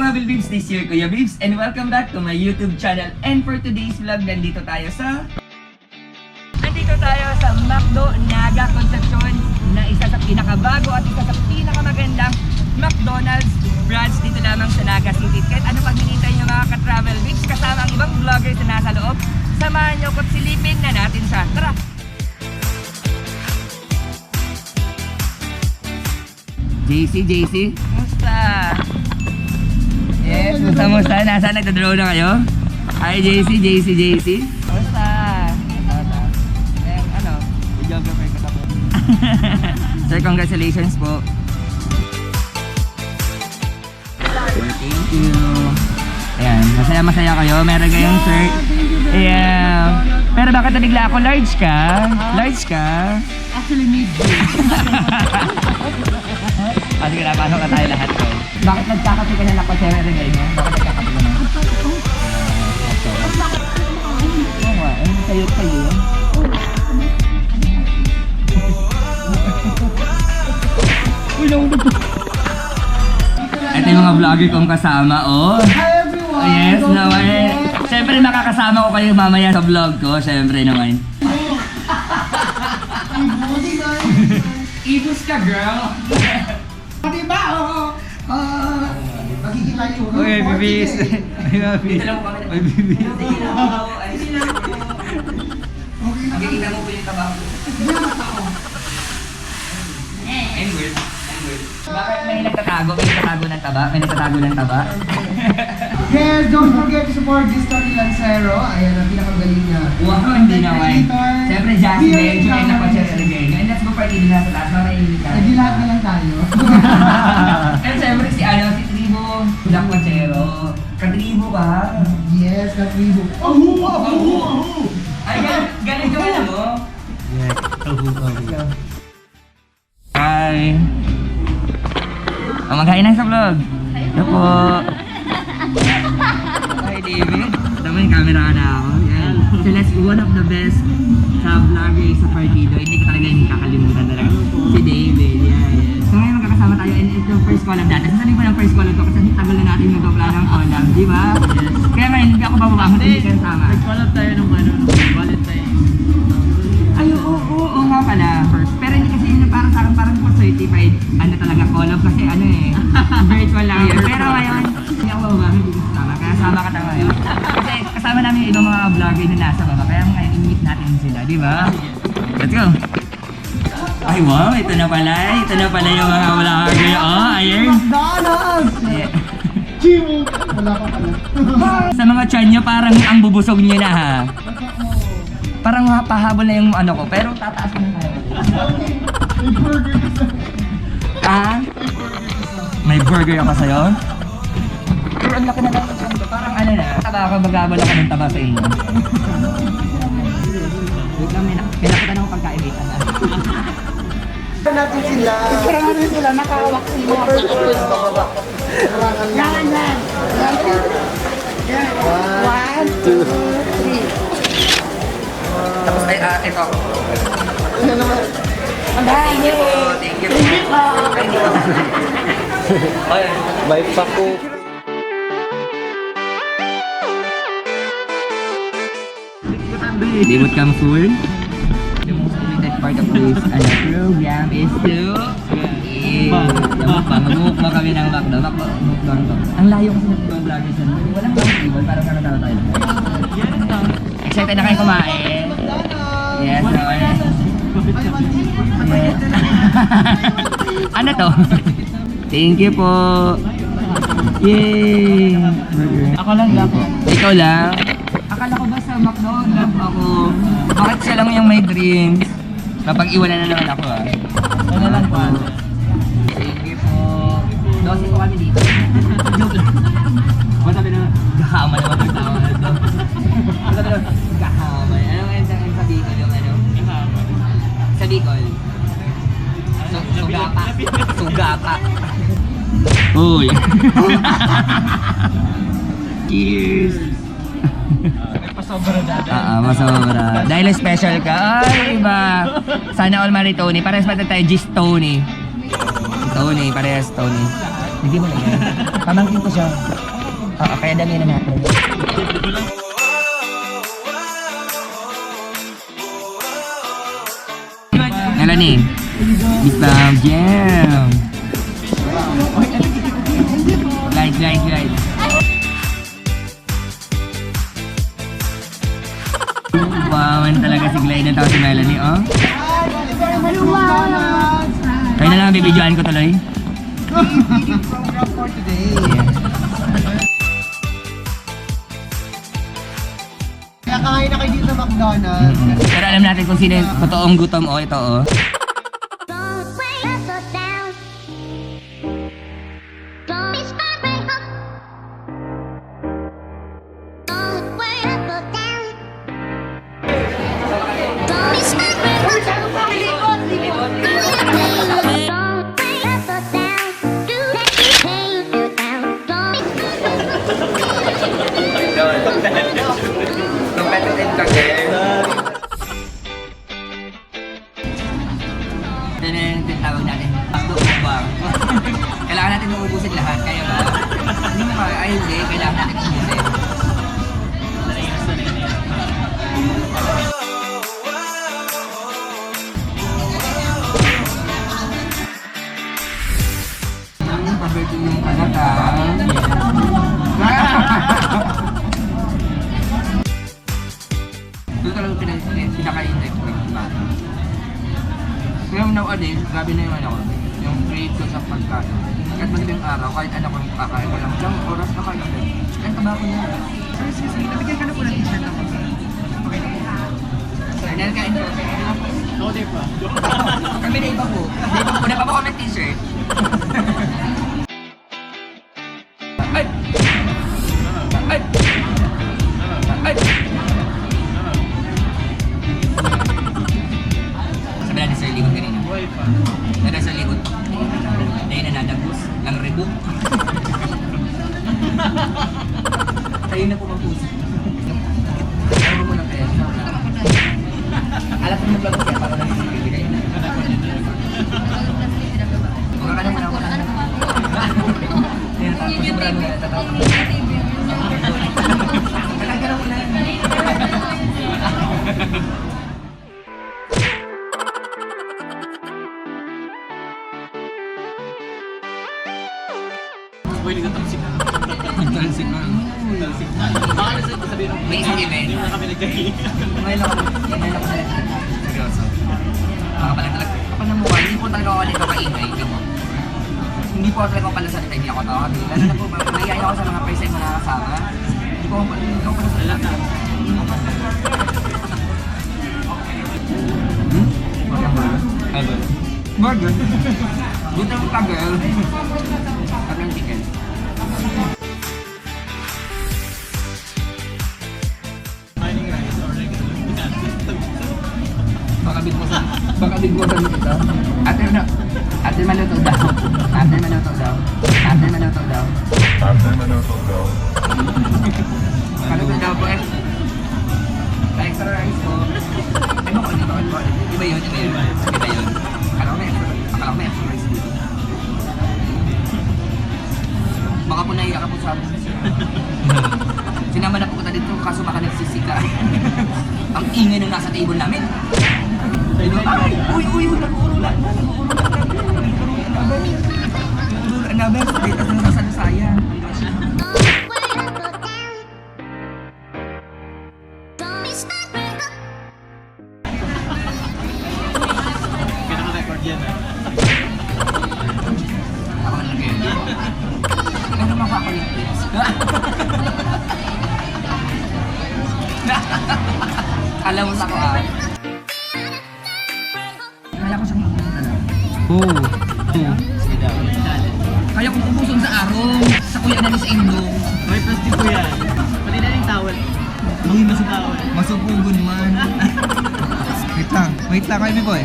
mga Bilbibs, this year Kuya Bibs, and welcome back to my YouTube channel. And for today's vlog, nandito tayo sa McDo Naga Concepcion, na isa sa pinakabago at isa sa pinakamagandang McDonald's branch dito lamang sa Naga City. Kahit ano pag hinintay nyo mga ka-travel Bibs, kasama ang ibang vloggers na nasa loob, samahan nyo ko't silipin na natin siya. Tara! JC, musta? Yes, musta? Nasaan nagdadraw na kayo? Hi JC. Musta? Videographer ka po. Sir, congratulations po. Thank you. Ayan, masaya kayo. Meron kayong shirt. Ayan. Pero bakit nabigla ako? Large ka? Actually, medium. Sige na, pasok na tayo lahat ko. Bakit nagkakapi ka na lakwatsera rin kayo? Bakit nagkakapi ka na? Oo nga, ano sa'yo yun? Ito yung mga vlogger kong kasama, oh. Hi everyone! Yes naman. Siyempre makakasama ko kayo mamaya sa vlog ko, siyempre naman. Ibus ka, girl! Diba? Magkikita yung Uy, bibis. Dito lang po kami. Uy, bibis. Magkikita mo po yung taba ko. I'm weird. Bakit may nagtatago? May nagtatago ng taba? Yes, don't forget to support this Tony Lancero. Ayan, ang pinakagaling na. Wow, hindi naman. Siyempre, Jasmine, Here in medyo kayo Camera. napag-share sa Ligay. And let's go party din nasa taas. Mamainit ka. Hindi lahat na lang tayo. And siyempre, si Tribo, Lakwachero. Katribo ka. Yes, katribo. Ahu! Ay, galing ka ba mo? Hi! Magkain na sa vlog. Ito po. Hi, David. Tama yung camera ka na ako. Yan. Sila one of the best sa vlogger sa Partido. Hindi ko talaga yung kakalimutan talaga. Si David. Yeah. So ngayon magkakasama tayo and ito yung first collab natin. Sasabihin ko ng first collab ko kasi tagal na natin nagpa-plan ng collab. Di ba? Yes. Kaya ngayon hindi ako bababa kung hindi kayo sama. Nag-collab tayo ng Valentine. Ay, oo nga pala. Pero hindi kasi yun parang sa akin parang po certified talaga collab kasi virtual lang yun. Pero ngayon, hindi ako bababa, hindi ko kasama. Kaya sama ka tayo ngayon. Kasi kasama namin yung ibang mga vlogger na nasa baba. Kaya ngayon, i-meet natin sila, di ba? Let's go! Ay wow, ito na pala yung mga vlogger. Oh, ayun. McDonald's! Yeah. Chiwo! Wala pa pala. Sa mga chan nyo, parang ang bubusog nyo na ha. Parang pahabol na yung ano ko, pero tataas ko na tayo. Ah? May burger ako sa'yo? Pero ang laki na lang ng ko. Parang ano na, taba ako, magabal ako ng taba sa inyo. Wait lang, pinakita na ako pagkain dito na. Natin sila. Parang ano sila, nakawak sila. Yan. One, two, three. Tapos ay, ito ako. Thank you. Thank you. Ay, hindi ko. May pako. They would come soon. The most limited part of this program is to mag-mukbang kami ng McDo. Mukbang to. Ang layo kasi ng mga vloggers yan. Walang table, parang nakatawa tayo. Excited na kayo kumain? Yes, naman. Ano to? Thank you po. Yay! Ako lang ako. Ikaw lang? Akala ko ba sa McDo, love ako. Bakit siya lang yung may drinks? Kapag iwanan na naman ako Ano lang po. Thank you po. Dosi po kami dito. Joke lang. Masabi na. Gahama naman ang tao na ito. Masabi na, gahama. Ano nga yung sa Bicol yung ano? Sa Bicol. Sugapa. Uy. Cheers. Pasobra dati. Masobra. Dahil special ka. Ay, iba. Sana all mali Tony. Parehas pa tayo Gis Tony. Tony, parehas Tony. Hindi mo na yan. Pamangkin ko siya. Oo, kaya dami na natin. Melanie, Mr. Jam. Light. Wow, talaga si Glide na tao si Melanie, oh. Kaya na lang, bibidyoan ko tuloy. Program for today. Kaya kakain na kayo dito sa McDonald's. Pero alam natin kung sino yung totoong gutom, oh. Ito, oh. Don't wait so down. Don't start me up. Don't wait so down. Don't start me up. Don't wait so down. Do let me take you down. Competitive ka, girl. Ito na yung tinatawag natin. Takbo mukbang. Kailangan natin maubusin lahat. Kaya ba? Hindi mo kaya. Ay, hindi. Kailangan natin ubusin. Pabirtin yung kanata. Ito talagang pinaka-index ko yung bata. Kaya nowadays, grabe na yung ano ko, yung grade ko sa pagkain. Kahit madaling araw, kahit ano ko yung kakain ko lang, isang oras na kayo. Kahit taba ko na. Sir, excuse me, nabigyan ka na po ng t-shirt ako. Okay na po. Sir, dahil kain ko. Ako din pa. Kami na iba po. Una pa po ako ng t-shirt. Ay! Ay! Ay! Sabi natin sir, likod kanina. Buhay pa. Nada sa likod. Dahil nanadagos. Lang rebook. Tayo na po mag-usap. Ano mo lang kaya? Alam ko mag-vlog siya para lang bibigay na. Huwag ka na muna ako. Ayan, tapos sobrang natatawa. Talag ka na muna. Pwede ka talsik na. Talsik na. Talsik na. Baka na sabihin mo. May isang event. Hindi mo na kami nagkain. Ngayon ako sa seryoso. Kapag ng mukha, hindi po talaga ako nagkakaingay. Hindi po talaga ako pala salita, hindi ako tawag. Lalo na po, mahihayin ako sa mga person mo nakakasama. Hindi ko pala salita. Burger. Gutom ka, girl. At ng chicken. Mining rice or regular. Baka bigwasan mo kita. Ate maluto daw. Ate maluto daw. Ate maluto daw. Maluto daw po eh. Extra rice po. Ay mo kung dito. Iba yun. Akala ko may extra rice dito. Baka po naiyak ka po sa amin. Sinama na po kita dito kaso baka nagsisika. Ang ingay nung nasa table namin. Uy, nag-uurulan na. Nag-uurulan na. Dito sa nasalusaya. Pinaka-record yan ah. Ako na lagyan. Ano makakulit please? Alam mo sa ko ah. Kaya ko siyang makulit talaga. Oo. Sige daw. Kaya kong ubuson sa arong. Sa kuya na ni sa indong. May plastic ko yan. Pati na yung towel. Mangin na sa towel. Masupugon man. Wait lang kayo mi boy.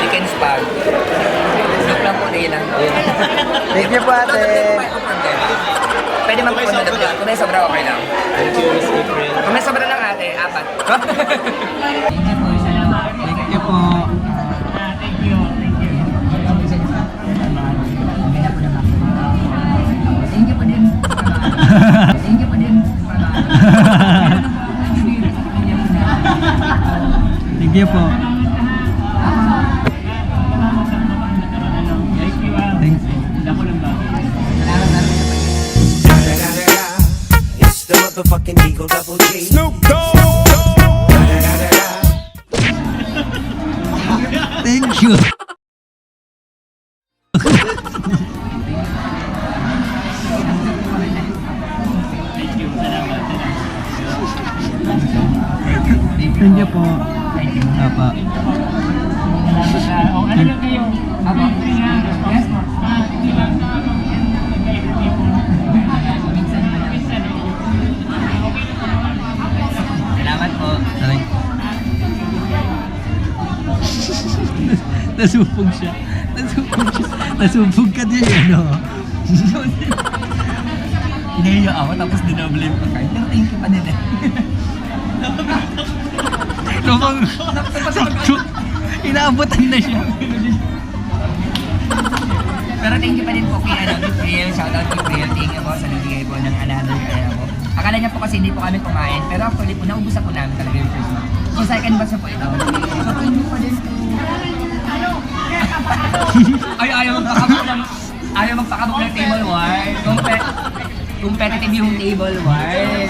Chicken spag. Look lang po na yun ah. Thank you po, ate. Pwede magpupunod na. Kung may sobra, okay lang. Thank you, Miss April. Kung may sobra lang ate, 4. Thank you po. Thank you po din. Thank you po din. Thank you po. Thanks. It's the motherfucking Eagle Double G. Snoop Dogg. Thank you. Thank you po. Apa. Ano lang kayo? Apo. Yes po. Salamat po. Nasubog siya. Nasubog ka din, ano? Inahiya ako tapos dinoble yung pagkain. Pero thank you pa din eh. Inaabotan na siya. Pero thank you pa din po kay April. Shoutout kay April. Thank you po sa nabigay po ng another po. Akala niya po kasi hindi po kami kumain. Pero actually po, naubusan po namin talaga yung first month. So second batch na po ito. So thank you pa din po. Ayaw magpakabog ng table wine. Competitive yung table wine.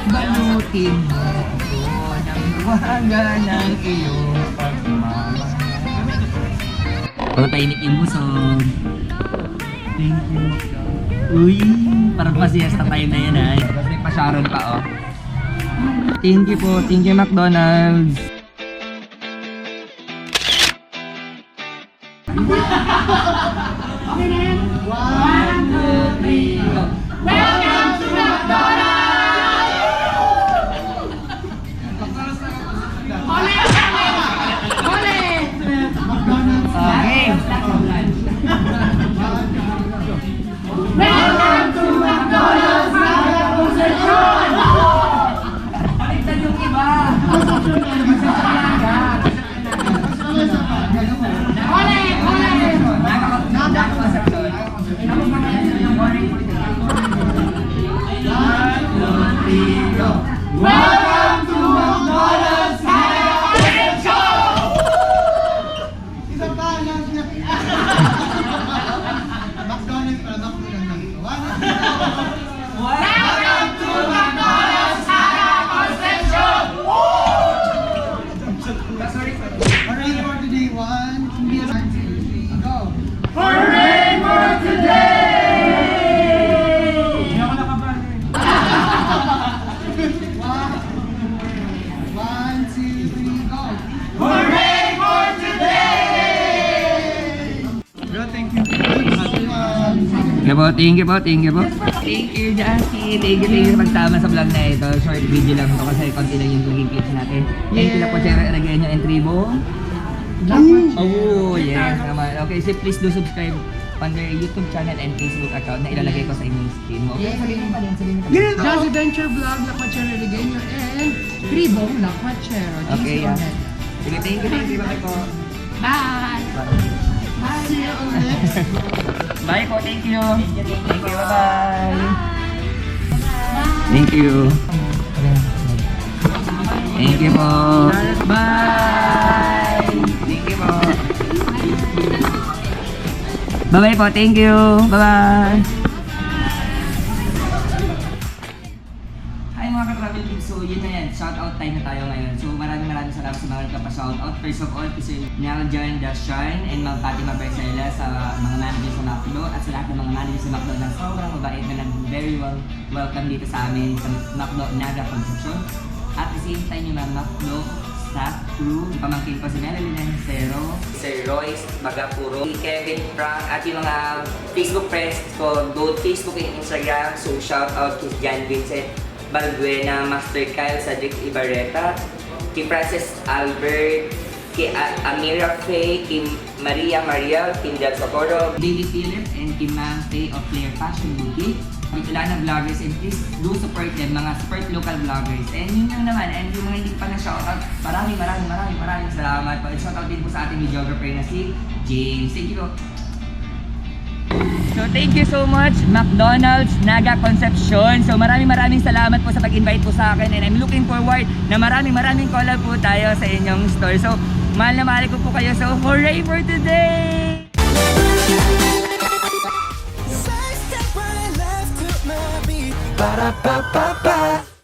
Balutin mo ako ng waga ng iyong pagmamahal. Tahimik yung busog. Thank you. Uy, parang pa-siesta time na yan ay. Tapos may pa-Sharon pa oh. Thank you po. Thank you McDonald's. Okay. Baliktad yung iba. Welcome to McDonald's High Show! Isa pa lang siya. McDonald's para McDonald's lang ito. Welcome to McDonald's High Show! Alright, for today, 1, 2, 3, go! Hooray for today! One, two, three, go! Hooray for today! Bro, thank you. Thank you po. Thank you, Jackie. Thank you pagsama sa vlog na ito. Short video lang ito kasi konti lang yung vlogging clips natin. Thank you na po, Sierra Aragueño and Tribo. Oh, yes naman. Okay, so please do subscribe on their YouTube channel and Facebook account na ilalagay ko sa inyong screen. Okay, sabihin mo pa din. John's Adventure Vlog, Lakwachero Regaño, and Tribong Lakwachero. Okay, yeah. Sige, thank you. Bye po. Bye! See you ulit! Bye po, thank you. Bye-bye. Thank you. Thank you po. Bye! Thank you po. Bye-bye po, thank you. Bye-bye. Hi mga ka-travel team, so yun na yan, shoutout time na tayo ngayon. So maraming salamat sa mga nagpapa-shoutout. First of all, si Naljan Dashain and Ma'am Fatima Bercela sa mga manager sa McDo at sa lahat ng mga manager sa McDo na sobrang mabait na very welcome dito sa amin sa McDo Naga Concepcion. At the same time yung mga McDo staff crew, pamangkin ko si Melanie Lancero, Sir Royce Bagapuro, si Kevin Frank, at yung mga Facebook friends ko, both Facebook and Instagram. So shout out kay Jan Vincent Balbuena, Master Kyle, Cedric Ibarreta, kay Francis Albert, kay Amira Faye, kay Maria Mariel, kay Del Socorro, Daily Philip, and kay Ma'am Faye of Flair Fashion Boutique. Wala ng vloggers, and please do support them, mga support local vloggers. And yun lang naman, and yung mga hindi pa na shoutout, maraming salamat po. And shoutout din po sa ating videographer na si James. Thank you. So thank you so much McDonald's Naga Concepcion. So maraming salamat po sa pag-invite po sa akin, and I'm looking forward na maraming collab po tayo sa inyong store. So mahal na mahal ko po kayo. So hooray for today! Side step right left to my beat. Ba-da-ba-ba-ba.